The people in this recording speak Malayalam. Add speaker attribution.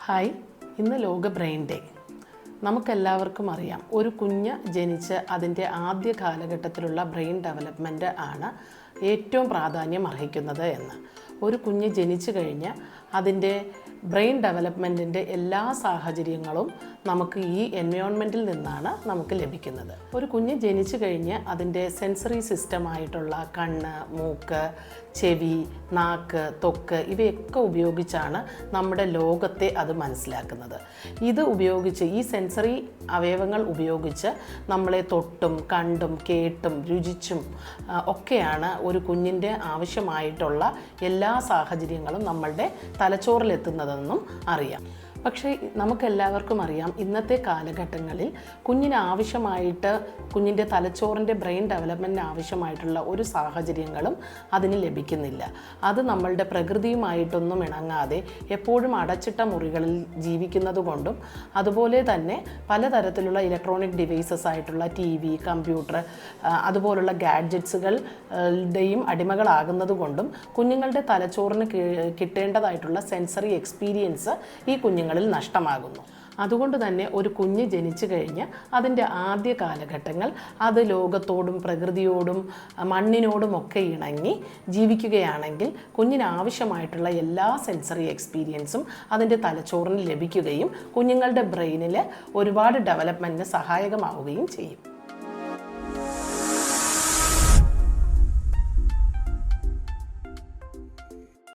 Speaker 1: ഹായ്, ഇന്ന് ലോക ബ്രെയിൻ ഡേ. നമുക്കെല്ലാവർക്കും അറിയാം, ഒരു കുഞ്ഞ് ജനിച്ച് അതിൻ്റെ ആദ്യ കാലഘട്ടത്തിലുള്ള ബ്രെയിൻ ഡെവലപ്മെൻറ്റ് ആണ് ഏറ്റവും പ്രാധാന്യം അർഹിക്കുന്നത് എന്ന്. ഒരു കുഞ്ഞ് ജനിച്ചു കഴിഞ്ഞ് അതിൻ്റെ ബ്രെയിൻ ഡെവലപ്മെൻറ്റിൻ്റെ എല്ലാ സാഹചര്യങ്ങളും നമുക്ക് ഈ എൻവയോൺമെൻറ്റിൽ നിന്നാണ് നമുക്ക് ലഭിക്കുന്നത്. ഒരു കുഞ്ഞ് ജനിച്ചു കഴിഞ്ഞ് അതിൻ്റെ സെൻസറി സിസ്റ്റമായിട്ടുള്ള കണ്ണ്, മൂക്ക്, ചെവി, നാക്ക്, ത്വക്ക് ഇവയൊക്കെ ഉപയോഗിച്ചാണ് നമ്മുടെ ലോകത്തെ അത് മനസ്സിലാക്കുന്നത്. ഇത് ഉപയോഗിച്ച്, ഈ സെൻസറി അവയവങ്ങൾ ഉപയോഗിച്ച് നമ്മളെ തൊട്ടും കണ്ടും കേട്ടും രുചിച്ചും ഒക്കെയാണ് ഒരു കുഞ്ഞിൻ്റെ ആവശ്യമായിട്ടുള്ള എല്ലാ സാഹചര്യങ്ങളും നമ്മളുടെ തലച്ചോറിലെത്തുന്നതെന്നും അറിയാം. പക്ഷേ നമുക്കെല്ലാവർക്കും അറിയാം, ഇന്നത്തെ കാലഘട്ടങ്ങളിൽ കുഞ്ഞിന് ആവശ്യമായിട്ട്, കുഞ്ഞിൻ്റെ തലച്ചോറിൻ്റെ ബ്രെയിൻ ഡെവലപ്മെൻറ്റിന് ആവശ്യമായിട്ടുള്ള ഒരു സാഹചര്യങ്ങളും അതിന് ലഭിക്കുന്നില്ല. അത് നമ്മളുടെ പ്രകൃതിയുമായിട്ടൊന്നും ഇണങ്ങാതെ എപ്പോഴും അടച്ചിട്ട മുറികളിൽ ജീവിക്കുന്നത് കൊണ്ടും, അതുപോലെ തന്നെ പലതരത്തിലുള്ള ഇലക്ട്രോണിക് ഡിവൈസസ് ആയിട്ടുള്ള TV, കമ്പ്യൂട്ടർ, അതുപോലുള്ള ഗാഡ്ജറ്റ്സുകളുടെയും അടിമകളാകുന്നത് കൊണ്ടും കുഞ്ഞുങ്ങളുടെ തലച്ചോറിന് കിട്ടേണ്ടതായിട്ടുള്ള സെൻസറി എക്സ്പീരിയൻസ് ഈ കുഞ്ഞുങ്ങളിൽ നഷ്ടമാകുന്നു. അതുകൊണ്ട് തന്നെ ഒരു കുഞ്ഞ് ജനിച്ചു കഴിഞ്ഞ് അതിൻ്റെ ആദ്യ കാലഘട്ടങ്ങൾ അത് ലോകത്തോടും പ്രകൃതിയോടും മണ്ണിനോടുമൊക്കെ ഇണങ്ങി ജീവിക്കുകയാണെങ്കിൽ കുഞ്ഞിന് ആവശ്യമായിട്ടുള്ള എല്ലാ സെൻസറി എക്സ്പീരിയൻസും അതിൻ്റെ തലച്ചോറിന് ലഭിക്കുകയും കുഞ്ഞുങ്ങളുടെ ബ്രെയിനിൽ ഒരുപാട് ഡെവലപ്മെൻറ്റിന് സഹായകമാവുകയും ചെയ്യും.